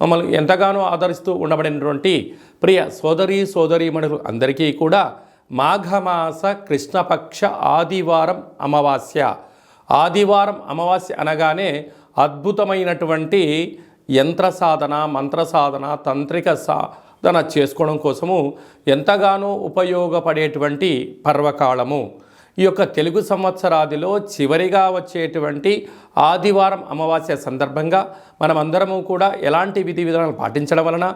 మమ్మల్ని ఎంతగానో ఆదరిస్తూ ఉండబడినటువంటి ప్రియ సోదరీమణులు అందరికీ కూడా మాఘమాస కృష్ణపక్ష ఆదివారం అమావాస్య అనగానే అద్భుతమైనటువంటి యంత్ర సాధన, మంత్ర సాధన, తంత్రిక సాధన చేసుకోవడం కోసము ఎంతగానో ఉపయోగపడేటువంటి పర్వకాలము. ఈ యొక్క తెలుగు సంవత్సరాదిలో చివరిగా వచ్చేటువంటి ఆదివారం అమావాస్య సందర్భంగా మనమందరము కూడా ఎలాంటి విధి విధానాలు పాటించడం వలన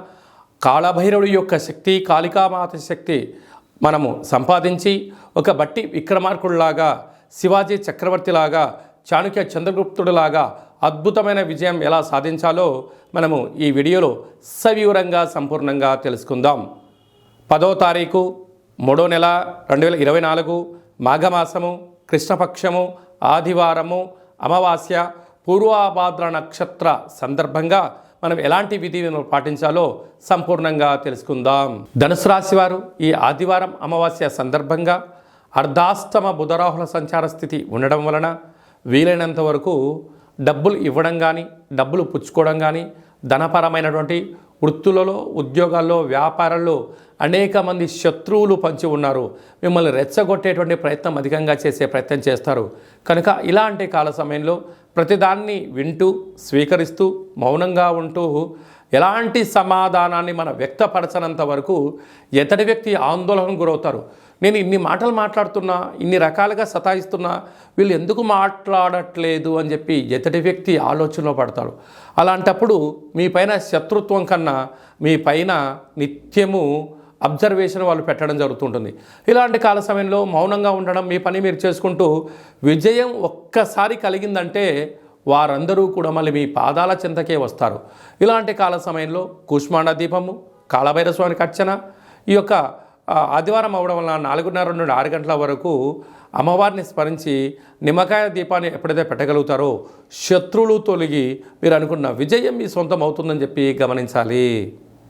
కాళభైరవుడి యొక్క శక్తి, కాళికామాత శక్తి మనము సంపాదించి ఒక బట్టి విక్రమార్కుడిలాగా, శివాజీ చక్రవర్తిలాగా, చాణక్య చంద్రగుప్తుడిలాగా అద్భుతమైన విజయం ఎలా సాధించాలో మనము ఈ వీడియోలో సవివరంగా సంపూర్ణంగా తెలుసుకుందాం. 10వ తారీఖు 3వ నెల 2024 మాఘమాసము, కృష్ణపక్షము, ఆదివారము, అమావాస్య, పూర్వాభాద్ర నక్షత్ర సందర్భంగా మనం ఎలాంటి విధిని పాటించాలో సంపూర్ణంగా తెలుసుకుందాం. ధనుసు రాశి వారు ఈ ఆదివారం అమావాస్య సందర్భంగా అర్ధాష్టమ బుధరాహుల సంచార స్థితి ఉండడం వలన వీలైనంత వరకు డబ్బులు ఇవ్వడం కానీ, డబ్బులు పుచ్చుకోవడం కానీ, ధనపరమైనటువంటి వృత్తులలో, ఉద్యోగాల్లో, వ్యాపారాల్లో అనేక మంది శత్రువులు పంచి ఉన్నారు. మిమ్మల్ని రెచ్చగొట్టేటువంటి ప్రయత్నం అధికంగా చేసే ప్రయత్నం చేస్తారు. కనుక ఇలాంటి కాల సమయంలో ప్రతిదాన్ని వింటూ, స్వీకరిస్తూ, మౌనంగా ఉంటూ ఎలాంటి సమాధానాన్ని మనం వ్యక్తపరచనంత వరకు ఎతడి వ్యక్తి ఆందోళనకు గురవుతారు. నేను ఇన్ని మాటలు మాట్లాడుతున్నా, ఇన్ని రకాలుగా సతాయిస్తున్నా, వీళ్ళు ఎందుకు మాట్లాడట్లేదు అని చెప్పి ఎతడి వ్యక్తి ఆలోచనలో పడతాడు. అలాంటప్పుడు మీ పైన శత్రుత్వం కన్నా మీ పైన నిత్యము అబ్జర్వేషన్ వాళ్ళు పెట్టడం జరుగుతుంటుంది. ఇలాంటి కాల సమయంలో మౌనంగా ఉండడం, మీ పని మీరు చేసుకుంటూ విజయం ఒక్కసారి కలిగిందంటే వారందరూ కూడా మళ్ళీ మీ పాదాల చెంతకే వస్తారు. ఇలాంటి కాల సమయంలో కూష్మాండ దీపము, కాళభైరవ స్వామికి అర్చన, ఈ యొక్క ఆదివారం అవ్వడం వలన 4:30 నుండి 6 గంటల వరకు అమ్మవారిని స్మరించి నిమ్మకాయ దీపాన్ని ఎప్పుడైతే పెట్టగలుగుతారో శత్రువులు తొలగి మీరు అనుకున్న విజయం మీ సొంతం అవుతుందని చెప్పి గమనించాలి.